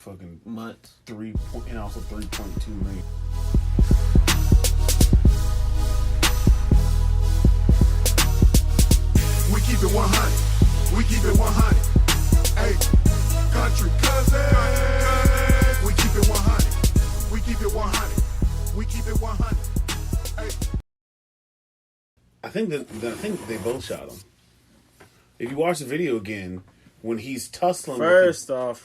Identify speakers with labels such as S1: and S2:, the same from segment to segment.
S1: fucking
S2: months.
S1: 3.2 million.
S3: We keep it 100. We keep it 100. Hey, country cousin. We keep it 100. We keep it 100. We keep it 100. Hey.
S1: I think they both shot him. If you watch the video again, when he's tussling,
S2: First off,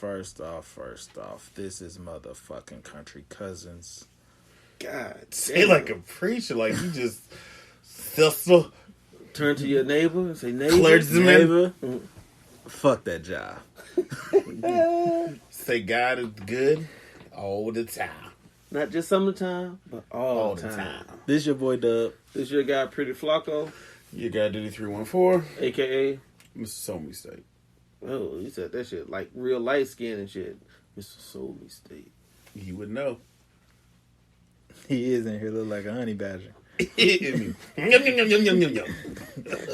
S2: this is motherfucking Country Cousins.
S1: God, say like a preacher, like you just tussle.
S4: Turn to your neighbor and say, neighbor.
S2: Neighbor, fuck that job.
S1: Say God is good all the time.
S4: Not just some of the time, but all the time.
S2: This your boy Dub.
S4: This your guy, Pretty Flacco,
S1: You got Diddy 314,
S4: a.k.a.
S1: Mr. Soul Mistake.
S4: Oh, he said that shit like real light skin and shit. Mr. Soul Mistake.
S1: You would know.
S2: He is in here look like a honey badger.
S1: Yum, yum, yum, yum, yum, yum.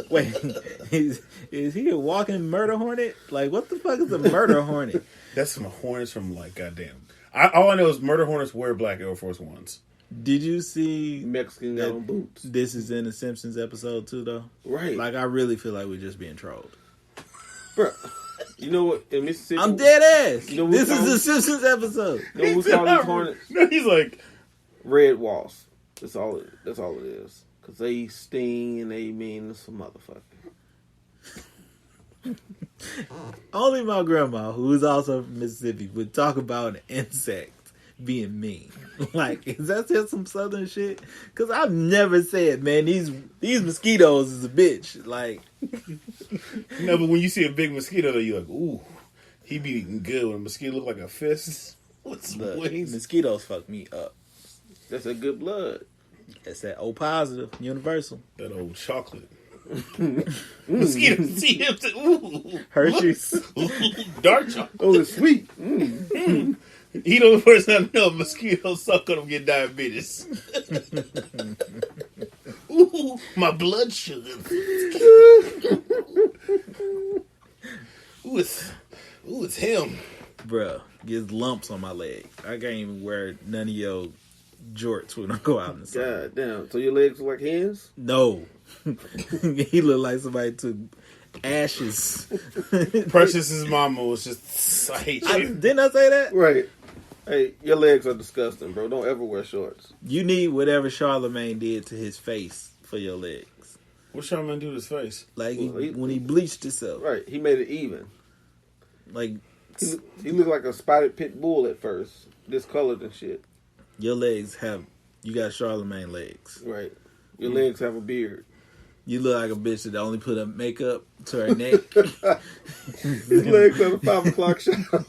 S2: Wait, is he a walking murder hornet? Like, what the fuck is a murder hornet?
S1: That's some hornets from like goddamn. All I know is murder hornets wear black Air Force Ones.
S2: Did you see
S4: Mexican got on boots.
S2: This is in the Simpsons episode too, though?
S4: Right.
S2: Like, I really feel like we're just being trolled.
S4: Bro, you know what? In Mississippi,
S2: I'm dead ass.
S4: You know
S2: This is
S4: what
S2: the Simpsons episode.
S4: You know what we call these hornets?
S1: No, he's like,
S4: Red wasps. That's all it is. Because they sting and they mean some motherfucker.
S2: Only my grandma, who is also from Mississippi, would talk about an insect being mean. Like, is that just some southern shit? Because I've never said, man, these mosquitoes is a bitch. Like,
S1: no, but when you see a big mosquito, you're like, ooh, he be eating good. When a mosquito look like a fist with some
S2: look,
S1: wings.
S2: mosquitoes fuck me up.
S4: That's a good blood.
S2: That's that O positive, universal.
S1: That old chocolate. Mosquito see him too. Ooh,
S2: Hershey's.
S1: dark chocolate.
S4: Oh, it's sweet.
S1: He the only person I know mosquitoes suck on him get diabetes. Ooh, my blood sugar. Ooh, it's him.
S2: Bruh, gets lumps on my leg. I can't even wear none of your jorts when I go out in the sun.
S4: God damn. So your legs look like hens?
S2: No. He looked like somebody took ashes.
S1: Precious's mama was just, I hate you.
S2: Didn't I say that?
S4: Right. Hey, your legs are disgusting, bro. Don't ever wear shorts.
S2: You need whatever Charlemagne did to his face for your legs.
S1: What Charlamagne do to his face?
S2: Like,
S4: Well,
S2: when he bleached himself.
S4: Right. He made it even.
S2: Like,
S4: He looked like a spotted pit bull at first. Discolored and shit.
S2: your legs you got Charlemagne legs.
S4: Right. Your legs have a beard.
S2: You look like a bitch that only put up makeup to her neck.
S4: His legs have a 5 o'clock shadow.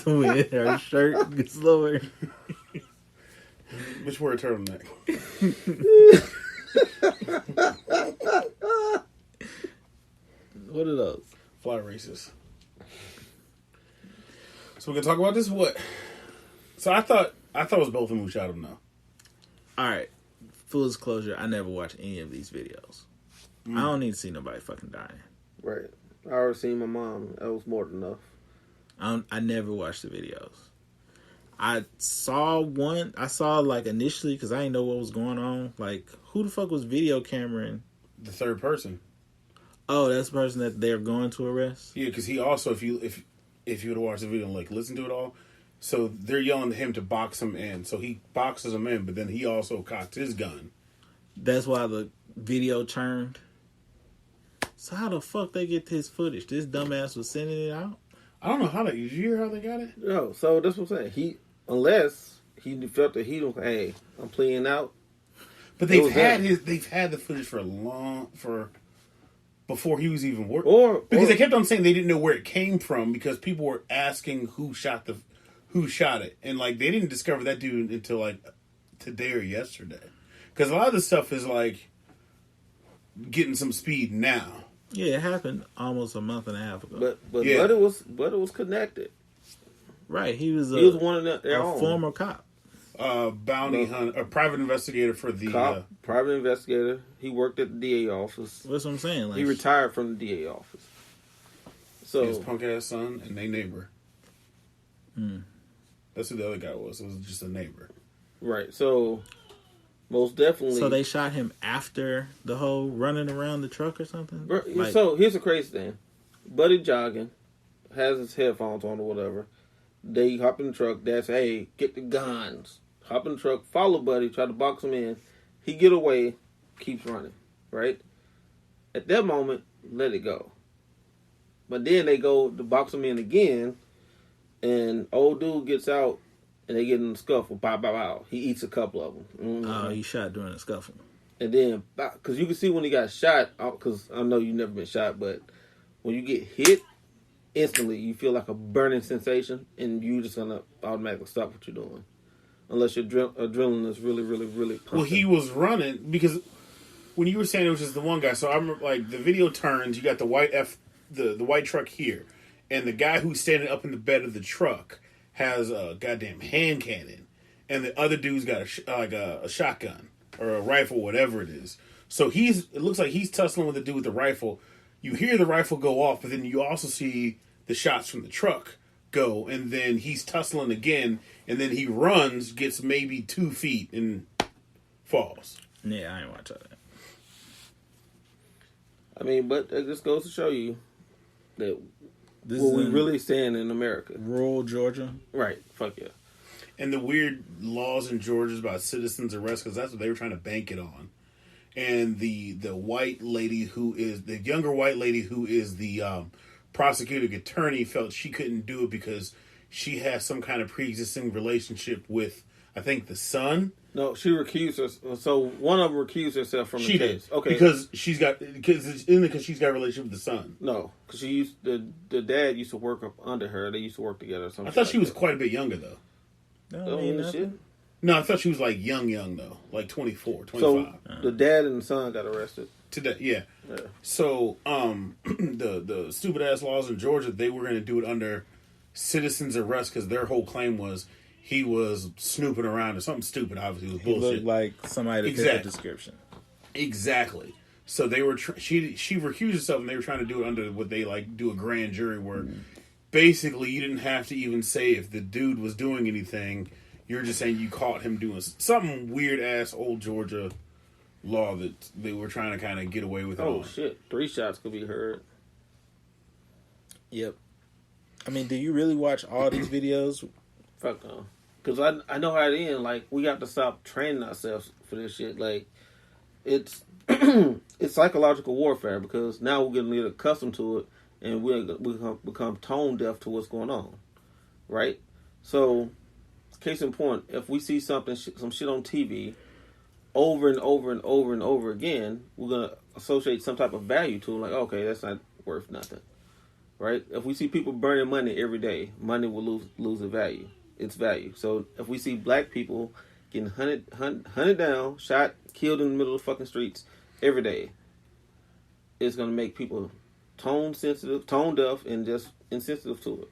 S2: When her shirt gets lowered.
S1: Bitch wear a turtleneck.
S2: What are those?
S1: Fly races. So we can talk about this. What? So I thought it was both of them who shot him. Now,
S2: Alright. Full disclosure, I never watched any of these videos. I don't need to see nobody fucking dying.
S4: Right. I already seen my mom. That was more than enough.
S2: I never watched the videos. I saw like initially because I didn't know what was going on. Like, who the fuck was video cameraing?
S1: the third person.
S2: Oh, that's the person that they're going to arrest?
S1: Yeah, because he also, if you would have watched the video and like listen to it all, so they're yelling to him to box him in. So he boxes him in, but then he also cocks his gun.
S2: That's why the video turned. So how the fuck they get this footage? This dumbass was sending it out?
S1: I don't know how they. Did you hear how they got it?
S4: No, so that's what I'm saying. Unless he felt that he was, hey, I'm playing out.
S1: But they've had the footage for before he was even working. Because they kept on saying they didn't know where it came from because people were asking who shot it, and like they didn't discover that dude until like today or yesterday. Because a lot of this stuff is like getting some speed now.
S2: Yeah, it happened almost a month and a half ago.
S4: But
S1: Yeah.
S4: Buddy was connected.
S2: Right, he was
S4: one of their own.
S2: former cop.
S1: Bounty hunter, a private investigator for the
S4: Cop, private investigator. He worked at the DA office.
S2: That's what I'm saying. Like,
S4: He retired from the DA office. So
S1: his punk ass son and they neighbor. That's who the other guy was. It was just a neighbor.
S4: Right. So, most definitely.
S2: So they shot him after the whole running around the truck or something? Like,
S4: so, here's the crazy thing. Buddy jogging, has his headphones on or whatever. They hop in the truck. Dad say, hey, get the guns. Hop in the truck, follow Buddy, try to box him in. He get away, keeps running. Right? At that moment, let it go. But then they go to box him in again, and old dude gets out, and they get in a scuffle. Bow, bow, bow. He eats a couple of them. Mm-hmm.
S2: Oh, he shot during the scuffle.
S4: And then, because you can see when he got shot, because I know you've never been shot, but when you get hit, instantly you feel like a burning sensation, and you're just going to automatically stop what you're doing. Unless your adrenaline is really, really, really pumping.
S1: Well, he was running, because when you were saying it was just the one guy, so I remember, like, the video turns, you got the white the white truck here, and the guy who's standing up in the bed of the truck has a goddamn hand cannon, and the other dude's got a shotgun or a rifle, whatever it is. So it looks like he's tussling with the dude with the rifle. You hear the rifle go off, but then you also see the shots from the truck go, and then he's tussling again, and then he runs, gets maybe 2 feet, and falls.
S2: Yeah, I ain't watch that.
S4: I mean, but it just goes to show you that
S2: This
S4: what
S2: is
S4: we
S2: in
S4: really stand in America.
S2: rural Georgia.
S4: Right. Fuck yeah.
S1: And the weird laws in Georgia about citizens arrest, because that's what they were trying to bank it on. And the white lady who is the younger white lady who is the prosecuting attorney felt she couldn't do it because she has some kind of pre-existing relationship with, I think, the son.
S4: No, she recused herself. So one of them recused herself from the case.
S1: Okay, because she's got a relationship with the son.
S4: No, because the dad used to work up under her. They used to work together. Or something.
S1: I thought she was quite a bit younger though.
S2: No, I mean nothing.
S4: Shit.
S1: No, I thought she was like young though, like 24, 25.
S4: So the dad and the son got arrested
S1: today. Yeah.
S4: Yeah.
S1: So the stupid ass laws in Georgia, they were going to do it under citizens arrest because their whole claim was he was snooping around or something stupid. Obviously, it was bullshit.
S2: He looked like somebody that fit the description.
S1: Exactly. So they were she recused herself, and they were trying to do it under what they like do a grand jury, where basically you didn't have to even say if the dude was doing anything. You're just saying you caught him doing something weird ass old Georgia law that they were trying to kind of get away with.
S4: Oh shit! 3 shots could be heard.
S2: Yep. I mean, do you really watch all these videos?
S4: Fuck no. Because I know how it ends. Like, we got to stop training ourselves for this shit. Like, it's it's psychological warfare because now we're getting accustomed to it and we become tone deaf to what's going on. Right? So, case in point, if we see some shit on TV over and over and over and over again, we're going to associate some type of value to it. Like, okay, that's not worth nothing. Right? If we see people burning money every day, money will lose its value. So if we see black people getting hunted down, shot, killed in the middle of the fucking streets every day, it's going to make people tone deaf, and just insensitive to it.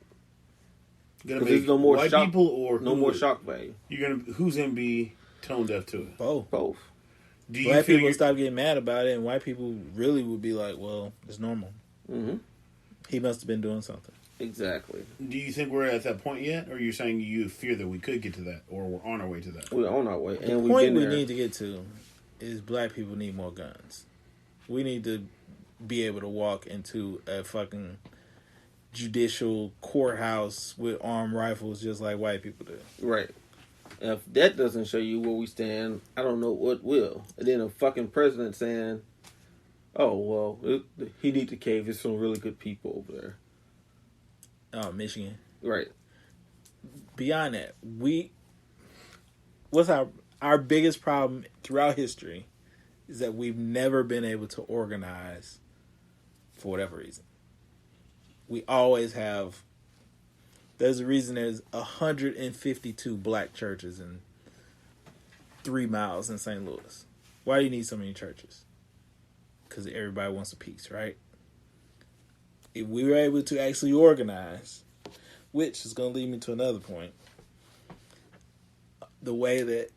S1: Because there's no more white people or
S4: no more shock value.
S1: Who's gonna be tone deaf to it?
S2: Both.
S1: Do
S2: black people stop getting mad about it, and white people really would be like, "Well, it's normal."
S4: Mm-hmm.
S2: He must have been doing something.
S4: Exactly.
S1: Do you think we're at that point yet, or are you saying you fear that we could get to that, or we're on our way to that?
S4: We're on our way.
S2: The point we need to get to is black people need more guns. We need to be able to walk into a fucking judicial courthouse with armed rifles just like white people do.
S4: Right. If that doesn't show you where we stand, I don't know what will. And then a fucking president saying, oh, well, he need to cave. There's some really good people over there.
S2: Oh, Michigan.
S4: Right.
S2: Beyond that, what's our biggest problem throughout history is that we've never been able to organize for whatever reason. We always have. There's a reason there's 152 black churches in 3 miles in St. Louis. Why do you need so many churches? Because everybody wants a piece, right? If we were able to actually organize, which is going to lead me to another point, the way that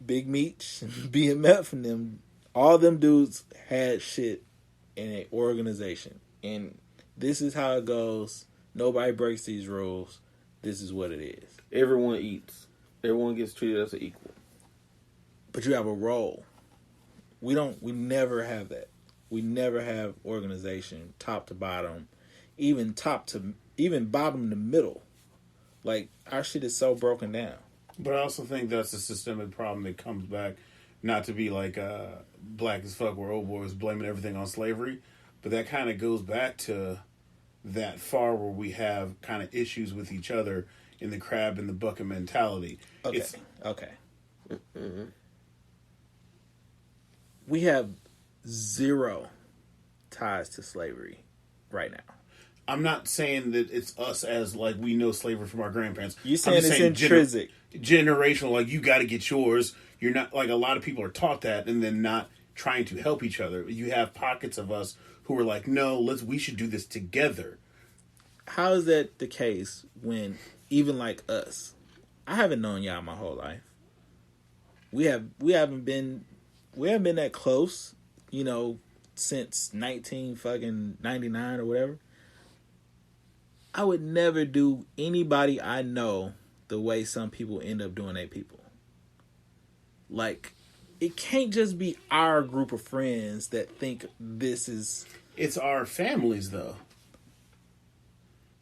S2: Big Meech, BMF, and them, all them dudes had shit in an organization. And this is how it goes. Nobody breaks these rules. this is what it is.
S4: Everyone eats. Everyone gets treated as an equal.
S2: But you have a role. We never have that. We never have organization, top to bottom, even bottom to middle. Like, our shit is so broken down.
S1: But I also think that's a systemic problem that comes back, not to be like black as fuck, where old boy was blaming everything on slavery, but that kind of goes back to that far where we have kind of issues with each other in the crab in the bucket mentality.
S2: Okay. Mm-hmm. We have zero ties to slavery right now.
S1: I'm not saying that it's us as like we know slavery from our grandparents.
S2: You saying it's intrinsic,
S1: generational. Like, you got to get yours. You're not like, a lot of people are taught that and then not trying to help each other. You have pockets of us who are like, no, we should do this together.
S2: How is that the case when even like us, I haven't known y'all my whole life. We haven't been that close, since 1999 or whatever. I would never do anybody I know the way some people end up doing their people. Like, it can't just be our group of friends that think this is...
S1: It's our families, though.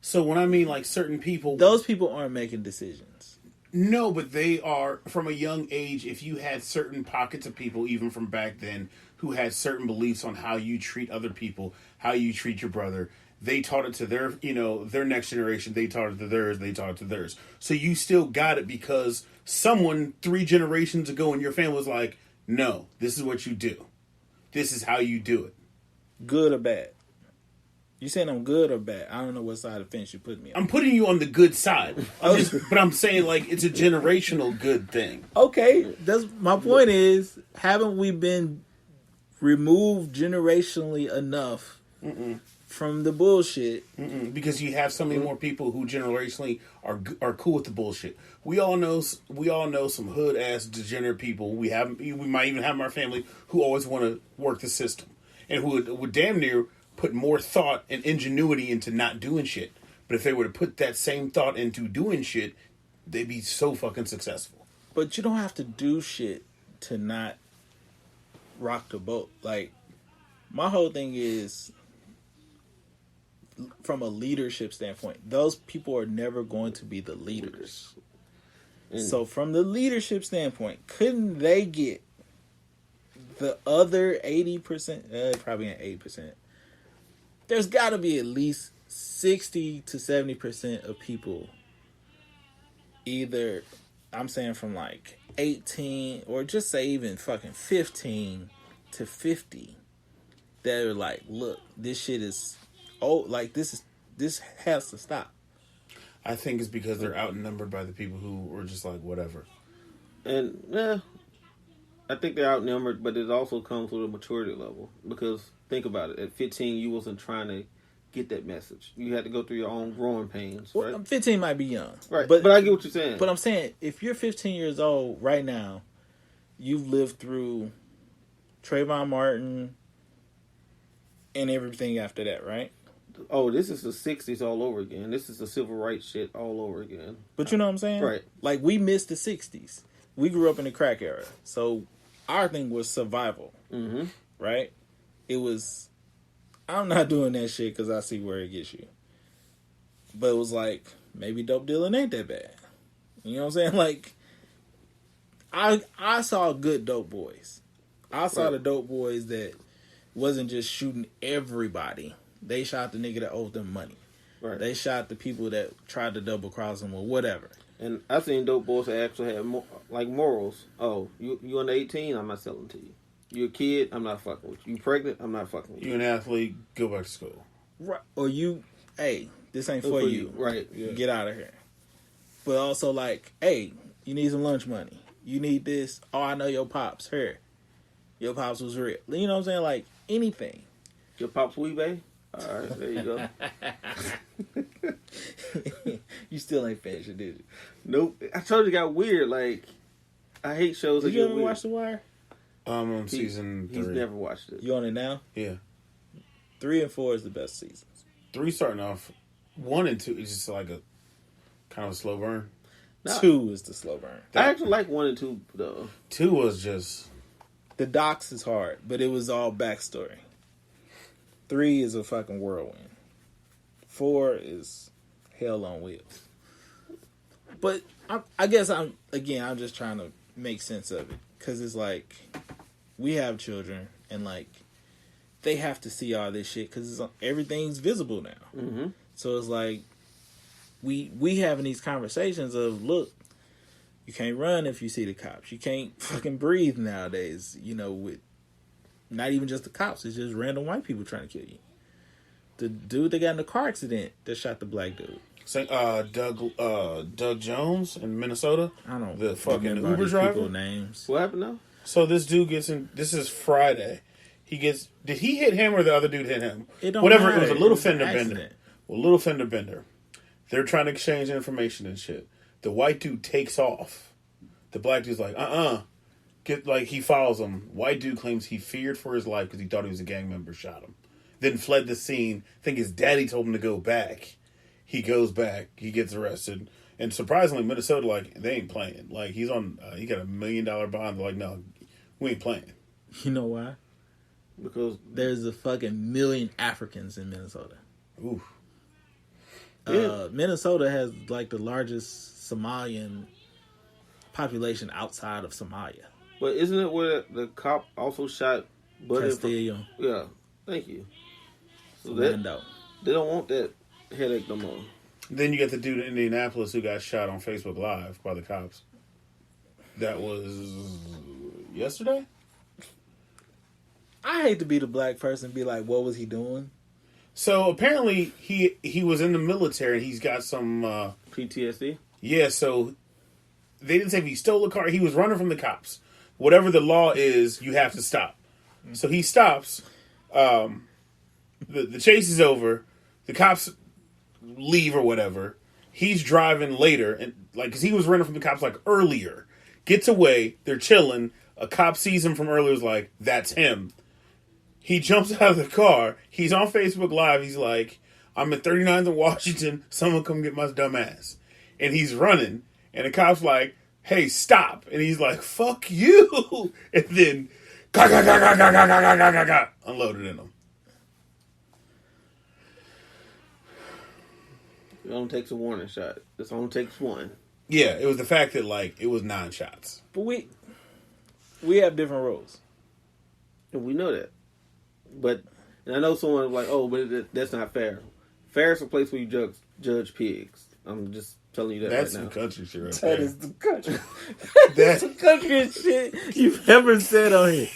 S1: So when I mean, like, certain people...
S2: Those people aren't making decisions.
S1: No, but they are, from a young age, if you had certain pockets of people, even from back then, who had certain beliefs on how you treat other people, how you treat your brother... They taught it to their next generation. They taught it to theirs. They taught it to theirs. So you still got it because someone 3 generations ago in your family was like, no, this is what you do. This is how you do it.
S2: Good or bad? You saying I'm good or bad? I don't know what side of the fence you put me on.
S1: I'm putting you on the good side. But I'm saying, like, it's a generational good thing.
S2: Okay. That's my point is, haven't we been removed generationally enough from the bullshit?
S1: Because you have so many more people who generationally are cool with the bullshit. We all know some hood ass degenerate people. We might even have in our family who always want to work the system and who would damn near put more thought and ingenuity into not doing shit. But if they were to put that same thought into doing shit, they'd be so fucking successful.
S2: But you don't have to do shit to not rock the boat. Like, my whole thing is, from a leadership standpoint, those people are never going to be the leaders. So from the leadership standpoint, couldn't they get the other 80%? Probably an 8%. There's got to be at least 60 to 70% of people, either, I'm saying from like 18 or just say even fucking 15 to 50, that are like, look, this shit is... like, this has to stop.
S1: I think it's because they're outnumbered by the people who were just like, whatever.
S4: And, I think they're outnumbered, but it also comes with a maturity level. Because, think about it, at 15, you wasn't trying to get that message. You had to go through your own growing pains, right?
S2: Well, 15 might be young.
S4: Right, but I get what you're saying.
S2: But I'm saying, if you're 15 years old right now, you've lived through Trayvon Martin and everything after that, right?
S4: Oh, this is the 60s all over again. This is the civil rights shit all over again.
S2: But you know what I'm saying?
S4: Right.
S2: Like, we missed the 60s. We grew up in the crack era. So, our thing was survival.
S4: Mm-hmm.
S2: Right? It was, I'm not doing that shit because I see where it gets you. But it was like, maybe dope dealing ain't that bad. You know what I'm saying? Like, I saw good dope boys. I saw the dope boys that wasn't just shooting everybody. They shot the nigga that owed them money.
S4: Right.
S2: They shot the people that tried to double cross them or whatever.
S4: And I've seen dope boys that actually have morals. Oh, you under 18? I'm not selling to you. You a kid? I'm not fucking with you. You pregnant? I'm not fucking with you.
S1: You an athlete? Go back to school.
S2: Right. Or you, hey, this ain't for you.
S4: Right.
S1: Yeah.
S2: Get out of here. But also like, hey, you need some lunch money. You need this. Oh, I know your pops. Here. Your pops was real. You know what I'm saying? Like, anything.
S4: Your pops Weebay? All right, there you go.
S2: You still ain't finished it, did you?
S4: Nope. I told you it got weird. Like, I hate shows that
S2: Did you
S4: get
S2: ever
S4: weird.
S2: watch The Wire?
S1: I'm on season 3.
S4: He's never watched it.
S2: You on it now?
S1: Yeah.
S2: 3 and 4 is the best seasons.
S1: 3 starting off. 1 and 2 is just like Kind of a slow burn.
S4: Nah.
S2: 2 is the slow burn.
S4: I actually like 1 and 2 though.
S1: 2 was just...
S2: The docs is hard, but it was all backstory. 3 is a fucking whirlwind. 4 is hell on wheels. But I guess I'm just trying to make sense of it. Because it's like, we have children, and like, they have to see all this shit because everything's visible now.
S4: Mm-hmm.
S2: So it's like, we having these conversations of, look, you can't run if you see the cops. You can't fucking breathe nowadays, you know, with not even just the cops. It's just random white people trying to kill you. The dude that got in the car accident that shot the black dude.
S1: Doug Jones in Minnesota.
S2: I don't
S1: the fucking
S2: remember
S1: Uber
S2: these
S1: driver.
S2: people names.
S4: What happened now?
S1: So this dude gets in. This is Friday. Did he hit him or the other dude hit him? Whatever. It was a little fender bender. Well, little fender bender. They're trying to exchange information and shit. The white dude takes off. The black dude's like, he follows him. White dude claims he feared for his life because he thought he was a gang member, shot him. Then fled the scene. I think his daddy told him to go back. He goes back. He gets arrested. And surprisingly, Minnesota, like, they ain't playing. Like, he got $1 million bond. They're like, no, we ain't playing.
S2: You know why?
S4: Because
S2: there's a fucking million Africans in Minnesota.
S1: Ooh.
S2: Minnesota has like the largest Somalian population outside of Somalia.
S4: But isn't it where the cop also shot Buddy?
S2: Castillo.
S4: Yeah, thank you. So
S2: they
S4: don't want that headache no more.
S1: Then you get the dude in Indianapolis who got shot on Facebook Live by the cops. That was yesterday?
S2: I hate to be the black person and be like, what was he doing?
S1: So apparently he was in the military and he's got some
S4: PTSD.
S1: Yeah, so they didn't say if he stole a car. He was running from the cops. Whatever the law is, you have to stop. So he stops. The chase is over. The cops leave or whatever. He's driving later and because he was running from the cops earlier. Gets away. They're chilling. A cop sees him from earlier. Is like, that's him. He jumps out of the car. He's on Facebook Live. He's like, I'm at 39th in Washington. Someone come get my dumb ass. And he's running. And the cop's like, hey, stop. And he's like, fuck you. And then, unloaded in him.
S4: It only takes a warning shot. This only takes one.
S1: Yeah, it was the fact that, it was 9 shots.
S2: But we have different rules.
S4: And we know that. But, and I know someone was like, oh, but that's not fair. Fair is a place where you judge pigs. I'm just telling you that
S1: that's
S4: right now.
S1: That's some country shit right
S2: That
S1: there.
S2: is the country.
S1: That's
S2: the country shit you've ever said on here.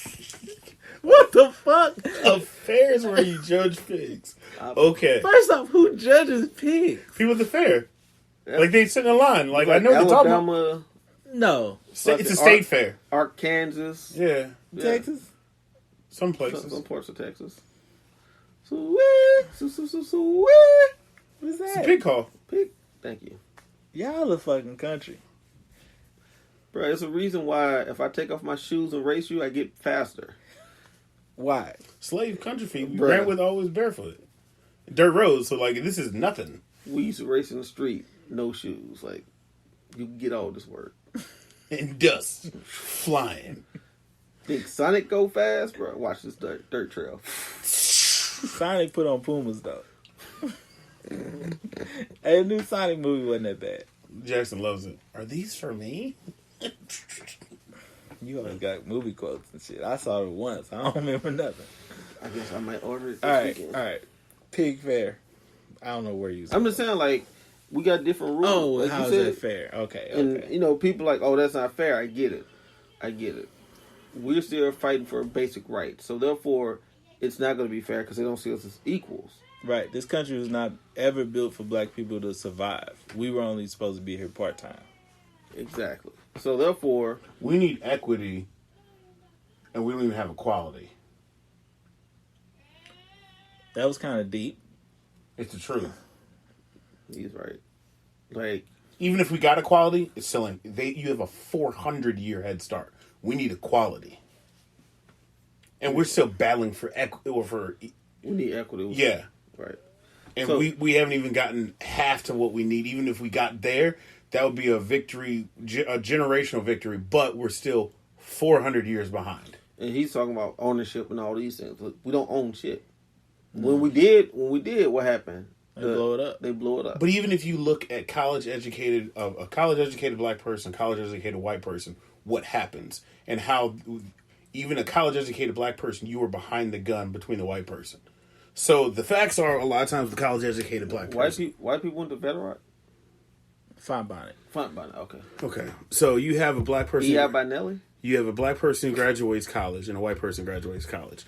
S2: What the fuck?
S1: A fair is where you judge pigs. Okay.
S2: First off, who judges pigs?
S1: People at the fair. Like, they sit in a line. Like I know what you're talking about.
S2: No.
S1: It's a state fair.
S4: Arkansas.
S1: Yeah.
S2: Texas?
S1: Some places.
S4: Some parts of Texas.
S2: What is
S1: It's
S2: that?
S1: a pig call.
S4: Pig. Thank you.
S2: Y'all a fucking country.
S4: Bro, it's a reason why if I take off my shoes and race you, I get faster.
S2: Why?
S1: Slave country feet. We
S4: Bruh.
S1: ran with always barefoot. Dirt roads, so this is nothing.
S4: We used to race in the street, no shoes. Like, you can get all this work.
S1: And dust. Flying.
S4: Think Sonic go fast, bro? Watch this dirt trail.
S2: Sonic put on Pumas, though. Hey, the new Sonic movie wasn't that bad.
S1: Jackson loves it. Are these for me?
S2: You always got movie quotes and shit. I saw it once. I don't remember nothing.
S4: I guess I might order it
S2: All
S4: this weekend.
S2: right. Pig fair. I don't know where you.
S4: I'm just saying, we got different rules.
S2: Oh,
S4: like
S2: how
S4: you
S2: is
S4: said,
S2: that fair? Okay.
S4: And, people like, oh, that's not fair. I get it. We're still fighting for basic rights. So, therefore, it's not going to be fair because they don't see us as equals.
S2: Right. This country was not ever built for black people to survive. We were only supposed to be here part-time.
S4: Exactly. So, therefore...
S1: We need equity, and we don't even have equality.
S2: That was kind of deep.
S1: It's the truth.
S4: He's right.
S1: Even if we got equality, it's still you have a 400-year head start. We need equality. And we're still battling for equity.
S4: We need equity.
S1: Yeah.
S4: Right.
S1: And we haven't even gotten half to what we need. Even if we got there, that would be a victory, a generational victory. But we're still 400 years behind.
S4: And he's talking about ownership and all these things. We don't own shit. When we did, what happened?
S2: They blow it up.
S4: They blow it up.
S1: But even if you look at a college educated black person, college educated white person, what happens and how even a college educated black person, you were behind the gun between the white person. So the facts are a lot of times the college educated black person.
S4: White people went to Federal.
S2: Fine Bonnet.
S4: Okay.
S1: Okay. So you have a black person.
S4: E.I. by Nelly.
S1: You have a black person who graduates college and a white person graduates college.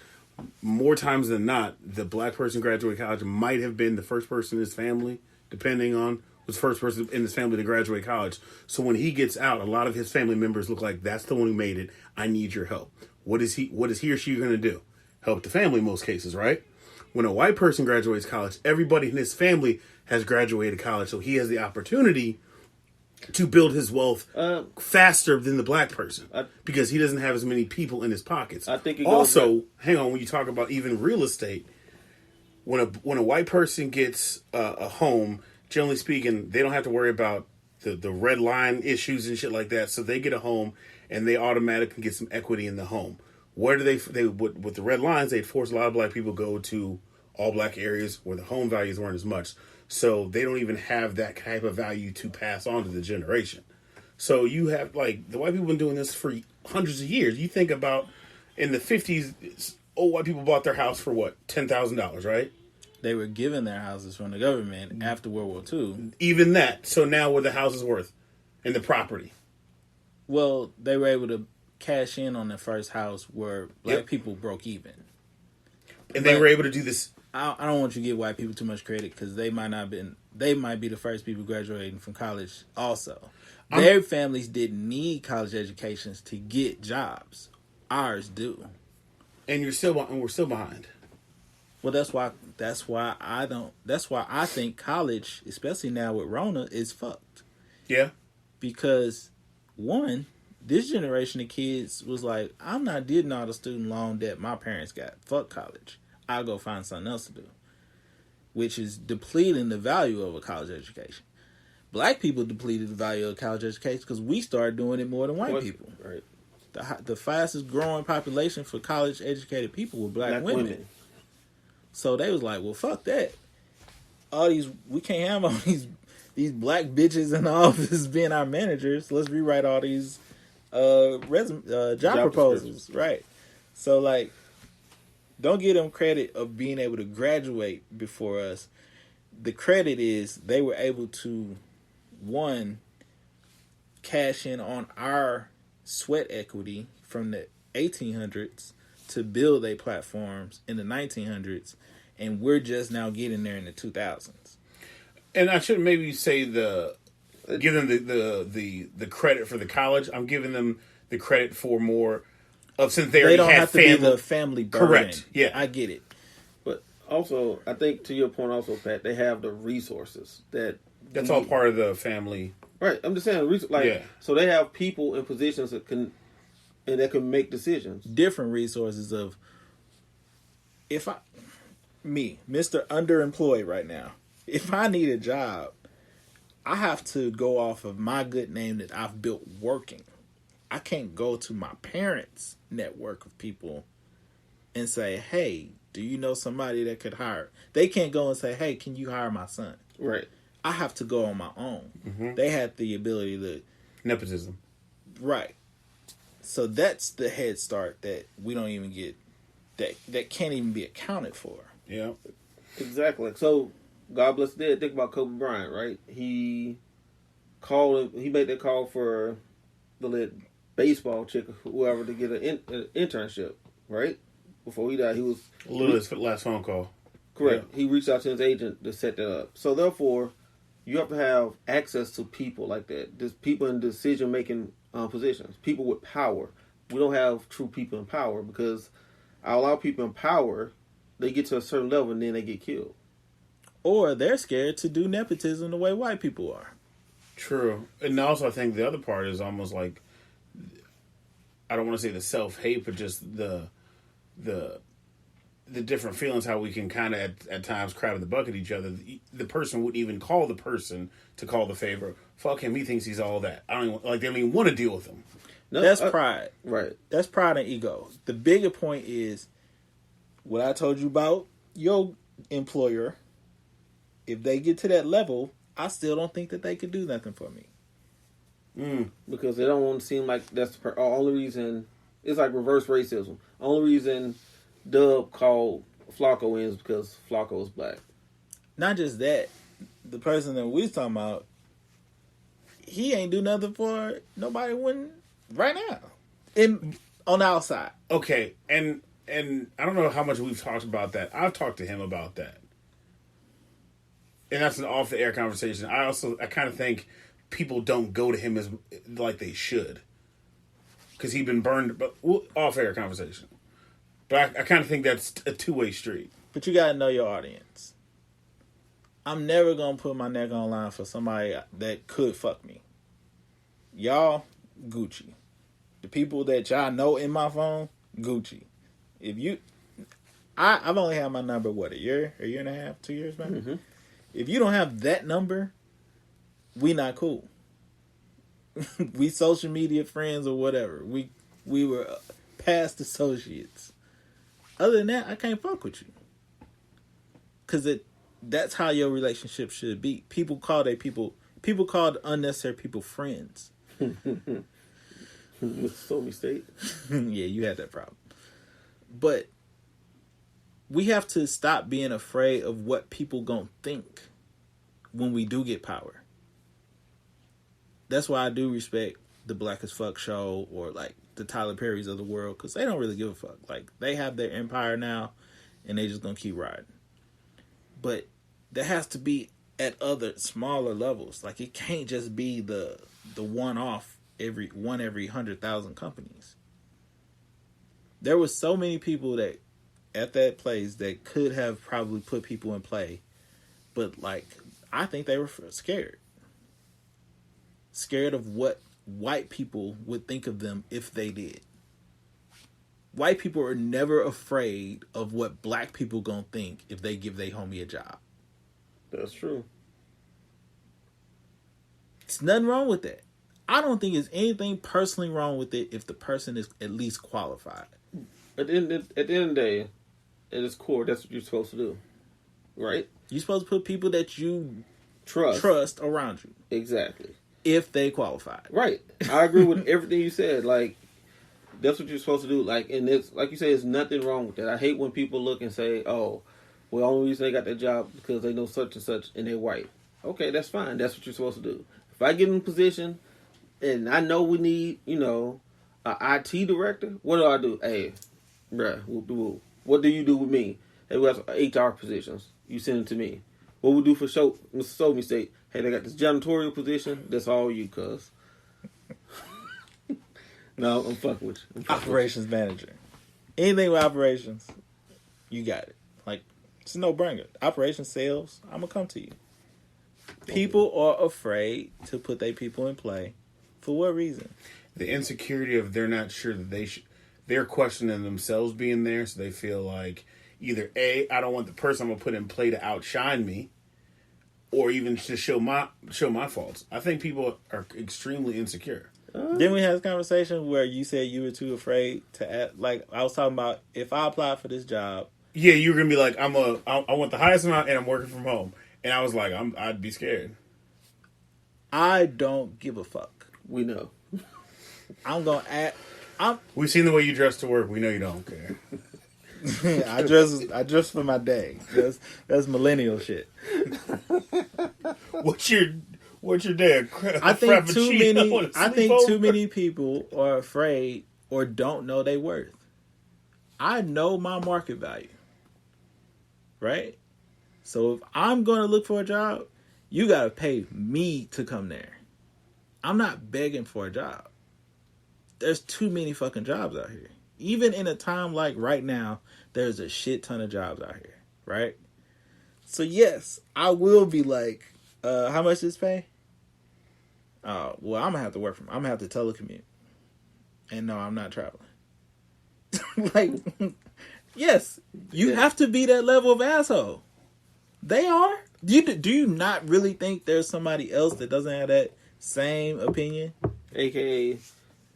S1: More times than not, the black person graduating college might have been the first person in his family, depending on was the first person in his family to graduate college. So when he gets out, a lot of his family members look like that's the one who made it. I need your help. What is he or she going to do? Help the family in most cases, right? When a white person graduates college, everybody in his family has graduated college, so he has the opportunity to build his wealth faster than the black person because he doesn't have as many people in his pockets.
S4: I think
S1: hang on, when you talk about even real estate, when a white person gets a home, generally speaking, they don't have to worry about the red line issues and shit like that. So they get a home and they automatically get some equity in the home. Where do they with the red lines? They'd force a lot of black people to go to all black areas where the home values weren't as much. So they don't even have that type of value to pass on to the generation. So you have, like, the white people have been doing this for hundreds of years. You think about in the 50s, old white people bought their house for what? $10,000, right?
S2: They were given their houses from the government after World War II.
S1: Even that. So now what the house is worth and the property.
S2: Well, they were able to cash in on the first house where black people broke even.
S1: And they were able to do this.
S2: I don't want you to give white people too much credit because they might be the first people graduating from college also. Their families didn't need college educations to get jobs. Ours do.
S1: And we're still behind.
S2: Well, that's why I think college, especially now with Rona, is fucked.
S1: Yeah.
S2: Because one, this generation of kids was like, I'm not dealing all the student loan debt my parents got. Fuck college. I'll go find something else to do. Which is depleting the value of a college education. Black people depleted the value of college education because we started doing it more than white people.
S4: Right.
S2: The fastest growing population for college educated people were black women. So they was like, well, fuck that. We can't have all these black bitches in the office being our managers. Let's rewrite all these job proposals. Right. So, like, don't give them credit of being able to graduate before us. The credit is they were able to, one, cash in on our sweat equity from the 1800s to build their platforms in the 1900s, and we're just now getting there in the 2000s.
S1: And I should maybe say give them the credit for the college. I'm giving them the credit for more of since they already
S2: don't
S1: had
S2: have to
S1: family.
S2: be the family burden.
S1: Correct. Yeah,
S2: I get it.
S4: But also, I think to your point, also, Pat, they have the resources
S1: that's all part of the family.
S4: Right. I'm just saying, so they have people in positions that can make decisions.
S2: Different resources of Mr. Underemployed right now. If I need a job, I have to go off of my good name that I've built working. I can't go to my parents' network of people and say, hey, do you know somebody that could hire? They can't go and say, hey, can you hire my son?
S4: Right.
S2: I have to go on my own.
S1: Mm-hmm.
S2: They had the ability to...
S1: Nepotism.
S2: Right. So that's the head start that we don't even get, that can't even be accounted for.
S1: Yeah.
S4: Exactly. So, God bless the dead. Think about Kobe Bryant, right? He made that call for the baseball chick, whoever, to get an internship, right? Before he died, he was...
S1: His last phone call.
S4: Correct.
S1: Yeah.
S4: He reached out to his agent to set that up. So, therefore, you have to have access to people like that. There's people in decision-making positions. People with power. We don't have true people in power because a lot of people in power, they get to a certain level and then they get killed.
S2: Or they're scared to do nepotism the way white people are.
S1: True. And also I think the other part is almost like, I don't want to say the self-hate, but just the the different feelings, how we can kind of at times crab in the bucket each other. The person wouldn't even call the person to call the favor. Fuck him, he thinks he's all that. I don't even, like, they don't even want to deal with him.
S2: No, that's pride.
S4: Right.
S2: That's pride and ego. The bigger point is what I told you about your employer. If they get to that level, I still don't think that they could do nothing for me.
S4: Because they don't want to seem like that's the only reason. It's like reverse racism. Only reason Dub called Flacco in is because Flacco is black.
S2: Not just that, the person that we was talking about, he ain't do nothing for nobody when right now on the outside.
S1: Okay, and I don't know how much we've talked about that. I've talked to him about that, and that's an off the air conversation. I kind of think people don't go to him as like they should, because he's been burned. But off air conversation. But I kind of think that's a two-way street.
S2: But you gotta know your audience. I'm never gonna put my neck on line for somebody that could fuck me. Y'all, Gucci. The people that y'all know in my phone, Gucci. If you, I've only had my number, what, a year and a half, 2 years, man? Mm-hmm. If you don't have that number, we not cool. We social media friends or whatever. We were past associates. Other than that, I can't fuck with you. Because that's how your relationship should be. People call unnecessary people friends.
S4: So mistake.
S2: Yeah, you had that problem. But we have to stop being afraid of what people gonna think when we do get power. That's why I do respect the Black as Fuck show or like the Tyler Perrys of the world, because they don't really give a fuck. Like, they have their empire now and they just gonna keep riding. But there has to be at other smaller levels. Like, it can't just be the one-off every 100,000 companies. There was so many people that at that place that could have probably put people in play, but like, I think they were scared of what white people would think of them if they did. White people are never afraid of what black people gonna think if they give their homie a job.
S4: That's true.
S2: It's nothing wrong with that. I don't think there's anything personally wrong with it if the person is at least qualified.
S4: At the end of the day, at its core, that's what you're supposed to do. Right?
S2: You're supposed to put people that you
S4: trust
S2: around you.
S4: Exactly.
S2: If they qualify.
S4: Right. I agree with everything you said. Like, that's what you're supposed to do. Like, and it's like you say, there's nothing wrong with that. I hate when people look and say, "Oh, well, the only reason they got that job because they know such and such and they're white." Okay, that's fine. That's what you're supposed to do. If I get in a position and I know we need, an IT director, what do? Hey, bruh, what do you do with me? Hey, we have HR positions. You send it to me. What we do for show, Mr. So Mistake? Hey, they got this janitorial position. That's all you, cuz. No, I'm fucking with you.
S2: Operations manager. Anything with operations, you got it. Like, it's a no-brainer. Operations, sales, I'm going to come to you. People are afraid to put their people in play. For what reason?
S1: The insecurity of they're not sure that they're questioning themselves being there, so they feel like either A, I don't want the person I'm going to put in play to outshine me, or even to show my faults. I think people are extremely insecure.
S2: Then we had this conversation where you said you were too afraid to act. Like, I was talking about, if I apply for this job.
S1: Yeah, you were gonna be like, I want the highest amount, and I'm working from home. And I was like, I'd be scared.
S2: I don't give a fuck.
S4: We know.
S2: I'm gonna act.
S1: We've seen the way you dress to work. We know you don't care.
S2: I dress for my day. That's millennial shit.
S1: What's your day?
S2: I think too many people are afraid or don't know their worth. I know my market value. Right? So if I'm going to look for a job, you got to pay me to come there. I'm not begging for a job. There's too many fucking jobs out here. Even in a time like right now, there's a shit ton of jobs out here. Right? So yes, I will be like, how much does this pay? Well, I'm gonna have to work from. I'm gonna have to telecommute. And no, I'm not traveling. Like, Yes, you have to be that level of asshole. They are. Do you not really think there's somebody else that doesn't have that same opinion?
S4: AKA,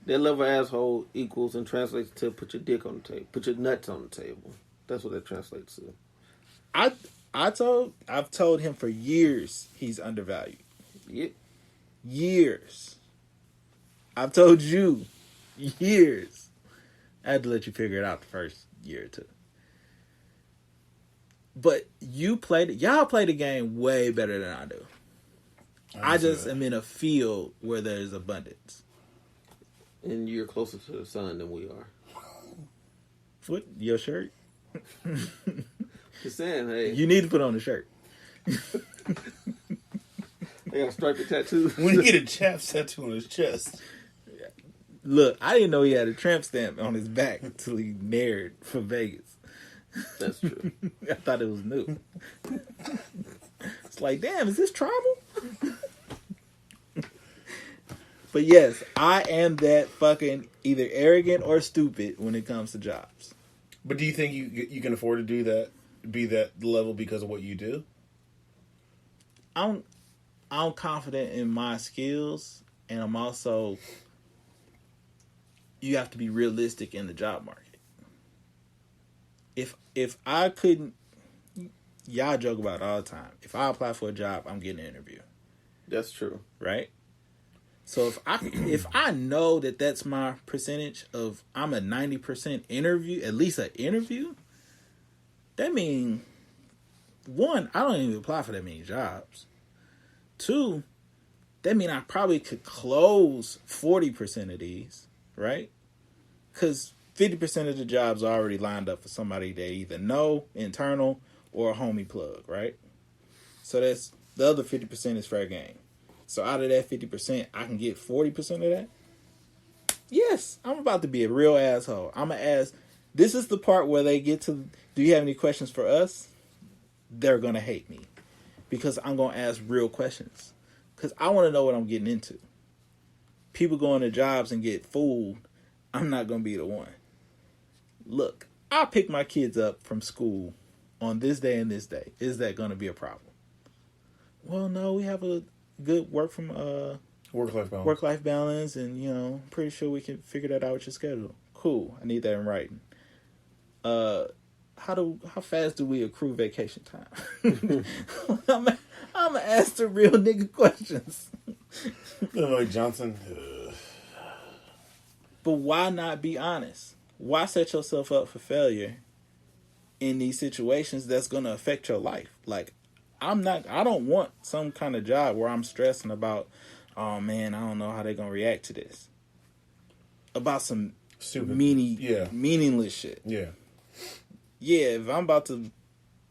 S4: that level of asshole equals and translates to put your dick on the table, put your nuts on the table. That's what that translates to.
S2: I've told him for years he's undervalued.
S4: Yep.
S2: Years. I've told you years. I had to let you figure it out the first year or two. But y'all play the game way better than I do. I just am in a field where there's abundance.
S4: And you're closer to the sun than we are.
S2: What? Your shirt?
S4: Just saying, hey.
S2: You need to put on a shirt.
S4: They got a striped tattoo.
S1: When you get a chap's tattoo on his chest.
S2: Look, I didn't know he had a tramp stamp on his back until he married for Vegas.
S4: That's true.
S2: I thought it was new. It's like, damn, is this tribal? But yes, I am that fucking either arrogant or stupid when it comes to jobs.
S1: But do you think you can afford to do that, be that level because of what you do?
S2: I'm confident in my skills, and I'm also, you have to be realistic in the job market. If I couldn't, y'all joke about it all the time. If I apply for a job, I'm getting an interview.
S4: That's true.
S2: Right? So if I know that that's my percentage of, I'm a 90% interview, at least an interview, that means, one, I don't even apply for that many jobs. Two, that means I probably could close 40% of these, right? Because 50% of the jobs are already lined up for somebody they either know, internal, or a homie plug, right? So that's, the other 50% is fair game. So out of that 50%, I can get 40% of that? Yes, I'm about to be a real asshole. I'm going to ask, this is the part where they get to, do you have any questions for us? They're going to hate me. Because I'm going to ask real questions. Because I want to know what I'm getting into. People go into jobs and get fooled. I'm not going to be the one. Look, I pick my kids up from school on this day and this day. Is that going to be a problem? Well, no, we have a good work-life balance, and, you know, pretty sure we can figure that out with your schedule. Cool. I need that in writing. How fast do we accrue vacation time? I'm gonna ask the real nigga questions.
S1: Like Johnson.
S2: But why not be honest? Why set yourself up for failure in these situations that's gonna affect your life? Like, I don't want some kind of job where I'm stressing about, oh man, I don't know how they're gonna react to this. About some
S1: stupid,
S2: meaningless shit.
S1: Yeah.
S2: Yeah, if I'm about to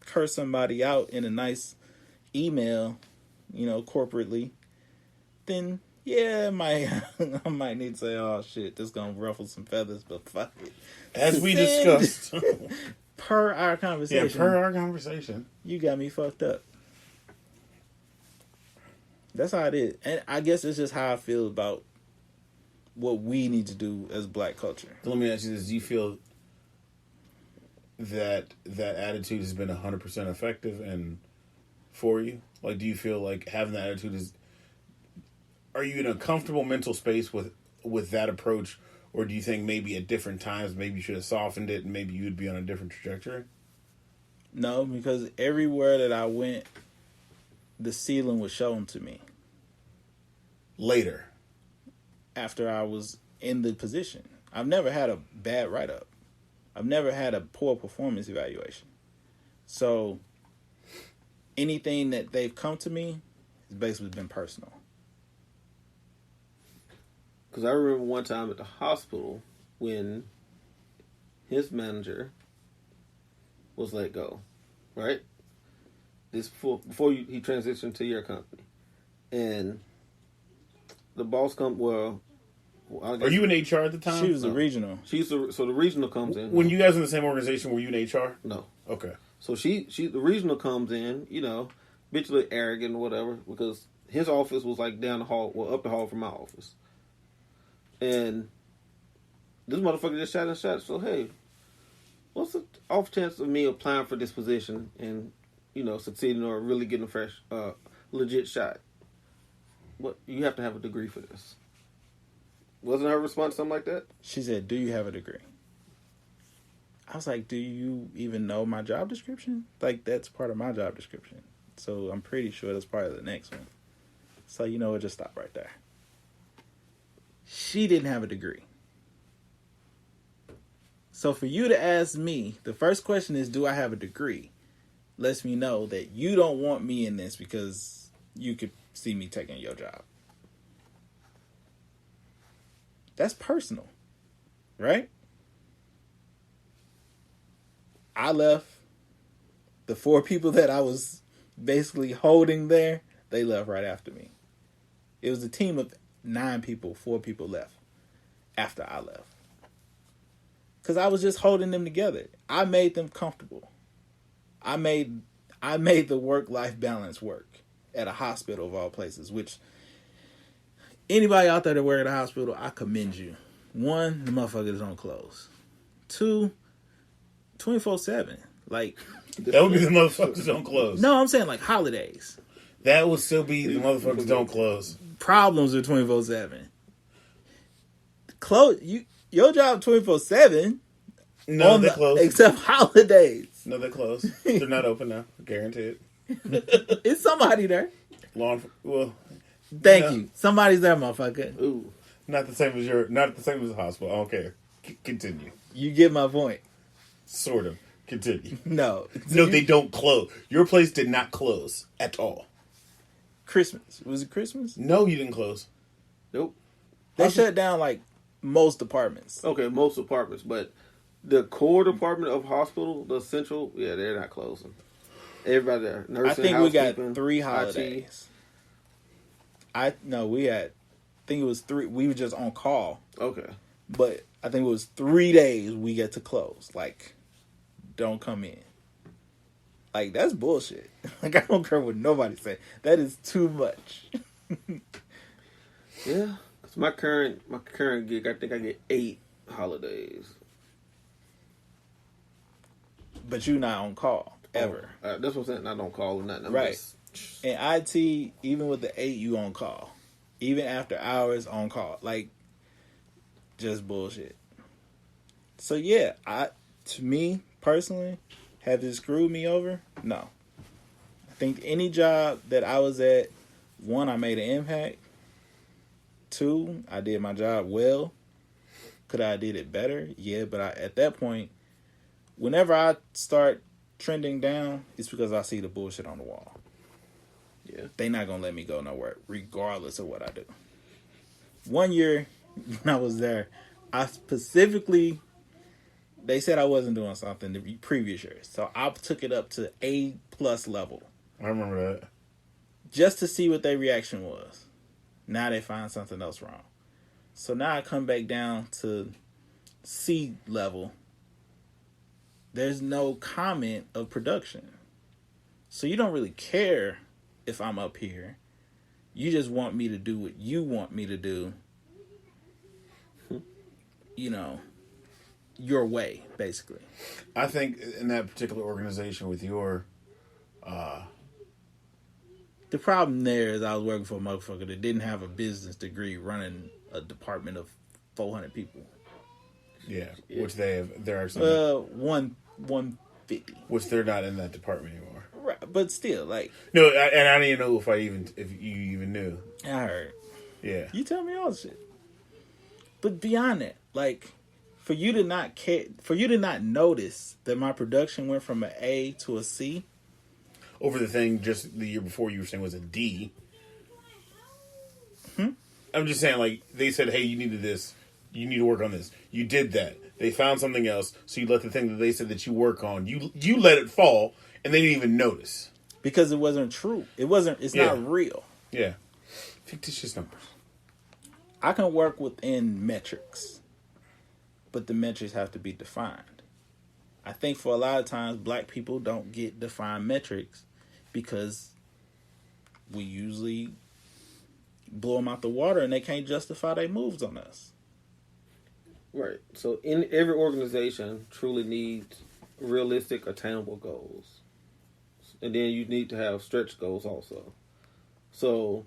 S2: curse somebody out in a nice email, you know, corporately, then yeah, I might need to say, oh shit, this gonna ruffle some feathers, but fuck it.
S1: As we discussed.
S2: Per our conversation.
S1: Yeah, per our conversation.
S2: You got me fucked up. That's how it is. And I guess it's just how I feel about what we need to do as black culture.
S1: So let me ask you this. Do you feel that attitude has been 100% effective and for you? Like, do you feel like having that attitude is... Are you in a comfortable mental space with that approach? Or do you think maybe at different times maybe you should have softened it and maybe you'd be on a different trajectory?
S2: No, because everywhere that I went, the ceiling was shown to me.
S1: Later.
S2: After I was in the position. I've never had a bad write-up. I've never had a poor performance evaluation. So anything that they've come to me has basically been personal.
S4: Because I remember one time at the hospital when his manager was let go, right? This before he transitioned to your company, and the boss
S1: are you in HR at the time?
S2: She was a regional.
S4: So the regional comes in.
S1: When you guys were in the same organization, were you in HR?
S4: No.
S1: Okay.
S4: So the regional comes in, you know, bitch a little arrogant or whatever, because his office was like down the hall, up the hall from my office. And this motherfucker just shot. So, hey, what's the off chance of me applying for this position and, succeeding or really getting a fresh, legit shot? What, you have to have a degree for this. Wasn't her response something like that?
S2: She said, "Do you have a degree?" I was like, "Do you even know my job description? Like, that's part of my job description. So I'm pretty sure that's part of the next one." So, what, just stop right there. She didn't have a degree. So for you to ask me, the first question is, do I have a degree? Lets me know that you don't want me in this because you could see me taking your job. That's personal, right? I left. The 4 people that I was basically holding there, they left right after me. It was a team of 9 people, 4 people left after I left. Because I was just holding them together. I made them comfortable. I made the work-life balance work at a hospital of all places, which anybody out there that work at a hospital, I commend you. 1, the motherfuckers don't close. 2, 24/7. Like,
S1: that would be the motherfuckers don't close.
S2: No, I'm saying like holidays.
S1: That would still be the motherfuckers don't close.
S2: Problems with 24/7. Close your job 24/7.
S1: No, they close.
S2: Except holidays.
S1: No, they're closed. They're not open now. Guaranteed.
S2: It's somebody there.
S1: Thank
S2: you. Somebody's there, motherfucker.
S1: Ooh. Not the same as the hospital. I don't care. Continue.
S2: You get my point.
S1: Sort of. Continue.
S2: No,
S1: they don't close. Your place did not close at all.
S2: Christmas. Was it Christmas?
S1: No, you didn't close.
S4: Nope.
S2: They shut down like most departments.
S4: Okay, most departments, but the core department of hospital, the central, yeah, they're not closing. Everybody there. Nursing,
S2: I think we got 3 holidays.
S4: IT.
S2: We had, I think it was 3. We were just on call.
S4: Okay.
S2: But I think it was 3 days we get to close. Like, don't come in. Like, that's bullshit. Like, I don't care what nobody say. That is too much.
S4: Yeah. Cause my current gig, I think I get 8 holidays.
S2: But you're not on call ever.
S4: That's what I'm saying. I don't call or nothing.
S2: Right. In IT, even with the 8, you on call. Even after hours, on call. Like, just bullshit. So yeah, to me personally, have it screwed me over? No. I think any job that I was at, 1, I made an impact. 2, I did my job well. Could I have did it better? Yeah, but at that point, whenever I start trending down, it's because I see the bullshit on the wall.
S4: Yeah.
S2: They not going to let me go nowhere, regardless of what I do. 1 year, when I was there, I specifically, they said I wasn't doing something the previous year. So I took it up to A+ level.
S1: I remember that.
S2: Just to see what their reaction was. Now they find something else wrong. So now I come back down to C level. There's no comment of production. So you don't really care if I'm up here. You just want me to do what you want me to do. Your way, basically.
S1: I think in that particular organization with your...
S2: The problem there is I was working for a motherfucker that didn't have a business degree running a department of 400 people.
S1: Yeah. Which they're actually...
S2: 150.
S1: Which they're not in that department anymore.
S2: Right, but still, like...
S1: No, and I didn't know if you even knew.
S2: I heard.
S1: Yeah.
S2: You tell me all the shit. But beyond that, like, for you to not care, for you to not notice that my production went from an A to a C...
S1: Over the thing just the year before you were saying was a D. I'm just saying, like, they said, hey, you needed this. You need to work on this. You did that. They found something else, so you let the thing that they said that you work on, you let it fall, and they didn't even notice.
S2: Because it wasn't true. It's not real.
S1: Yeah. Fictitious numbers.
S2: I can work within metrics, but the metrics have to be defined. I think for a lot of times, black people don't get defined metrics because we usually blow them out the water and they can't justify their moves on us.
S4: Right. So in every organization truly needs realistic, attainable goals. And then you need to have stretch goals also. So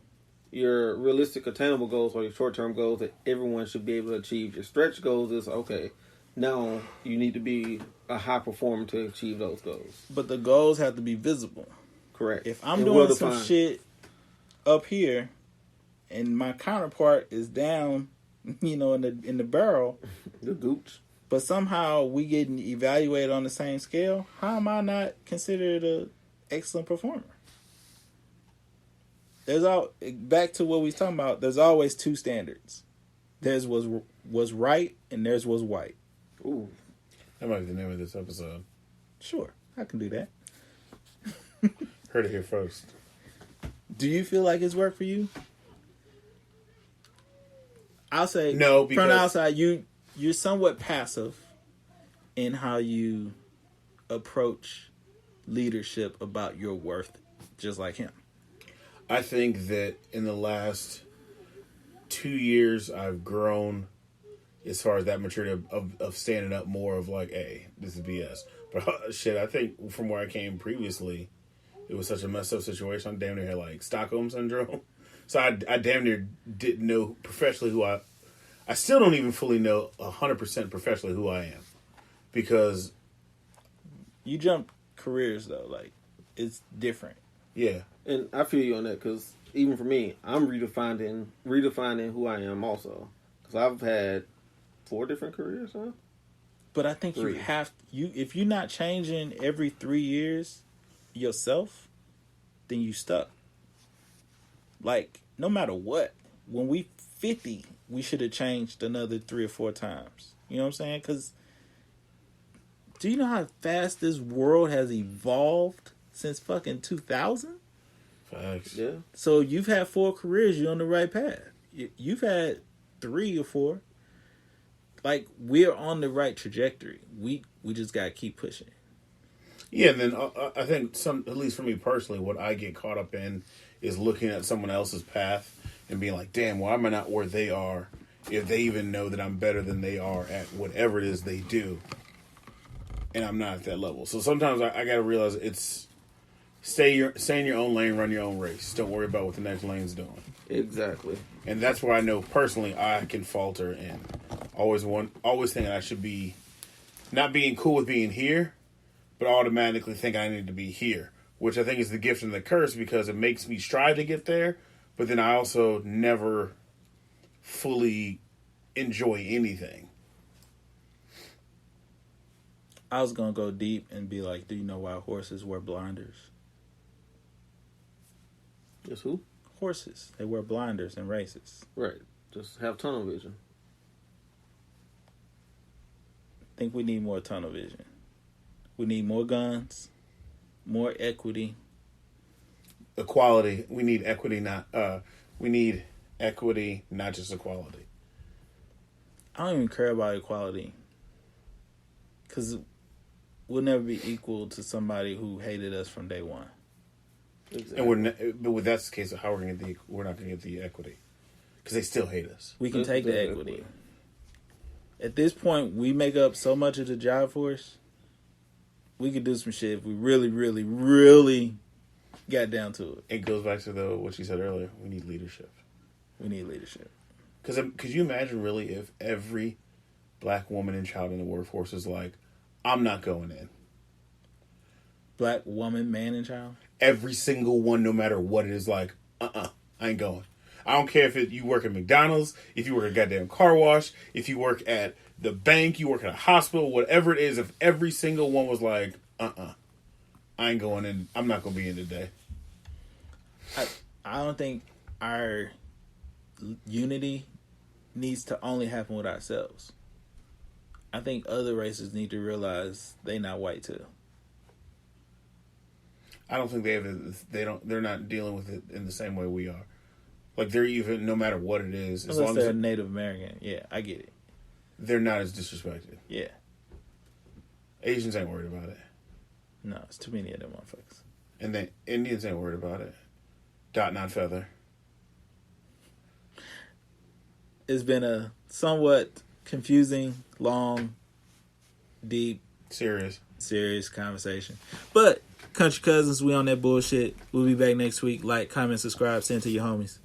S4: your realistic, attainable goals are your short-term goals that everyone should be able to achieve. Your stretch goals is, okay, now you need to be a high performer to achieve those goals.
S2: But the goals have to be visible.
S4: Correct.
S2: If I'm doing some shit up here and my counterpart is down, in the barrel,
S4: the gooch,
S2: but somehow we getting evaluated on the same scale, how am I not considered an excellent performer? Back to what we was talking about, there's always two standards. There's was right and there's was white.
S4: Ooh.
S1: That might be the name of this episode.
S2: Sure, I can do that.
S1: Heard it here first.
S2: Do you feel like it's worked for you? I'll say
S1: no, because
S2: from the outside, you're somewhat passive in how you approach leadership about your worth, just like him.
S1: I think that in the last 2 years, I've grown as far as that maturity of standing up more of like, hey, this is BS. But shit, I think from where I came previously, it was such a messed up situation. I damn near had like Stockholm syndrome. So I damn near didn't know professionally who I still don't even fully know 100% professionally who I am. Because
S2: you jump careers though, like it's different.
S1: Yeah.
S4: And I feel you on that because even for me, I'm redefining who I am also. Because I've had 4 different careers, huh?
S2: But I think
S4: 3.
S2: if you're not changing every 3 years yourself, then you stuck. Like, no matter what, when we 50, we should have changed another 3 or 4 times. You know what I'm saying? Because do you know how fast this world has evolved since fucking 2000?
S1: Facts.
S4: Yeah.
S2: So you've had 4 careers, you're on the right path. You've had 3 or 4. Like, we're on the right trajectory. We just got to keep pushing.
S1: Yeah, and then I think at least for me personally, what I get caught up in is looking at someone else's path and being like, damn, why am I not where they are if they even know that I'm better than they are at whatever it is they do, and I'm not at that level. So sometimes I got to realize it's stay in your own lane, run your own race. Don't worry about what the next lane's doing.
S4: Exactly.
S1: And that's where I know personally I can falter and always thinking I should be not being cool with being here, but automatically think I need to be here, which I think is the gift and the curse because it makes me strive to get there, but then I also never fully enjoy anything.
S2: I was going to go deep and be like, do you know why horses wear blinders?
S4: Just who?
S2: Horses. They wear blinders in races.
S4: Right. Just have tunnel vision.
S2: I think we need more tunnel vision. We need more guns, more equity.
S1: Equality. We need equity, not just equality.
S2: I don't even care about equality. Because we'll never be equal to somebody who hated us from day one.
S4: Exactly.
S1: But with that's the case, how we're not going to get the equity because they still hate us.
S2: We can take the equity. At this point, we make up so much of the job force. We could do some shit if we really, really, really got down to it.
S1: It goes back to what you said earlier. We need leadership.
S2: We need leadership.
S1: Because could you imagine really if every black woman and child in the workforce is like, I'm not going in.
S2: Black woman, man, and child?
S1: Every single one, no matter what it is, like, I ain't going. I don't care if you work at McDonald's, if you work at a goddamn car wash, if you work at the bank, you work at a hospital, whatever it is, if every single one was like, I ain't going in, I'm not going to be in today.
S2: I don't think our unity needs to only happen with ourselves. I think other races need to realize they not white too.
S1: I don't think they're not dealing with it in the same way we are. Like they're even, no matter what it is, as
S2: Unless
S1: long
S2: they're
S1: as
S2: Native American. Yeah, I get it.
S1: They're not as disrespected.
S2: Yeah.
S1: Asians ain't worried about it.
S2: No, it's too many of them motherfuckers.
S1: And then Indians ain't worried about it. Dot, not feather.
S2: It's been a somewhat confusing, long, deep serious conversation. But country cousins, we on that bullshit. We'll be back next week. Like, comment, subscribe, send to your homies.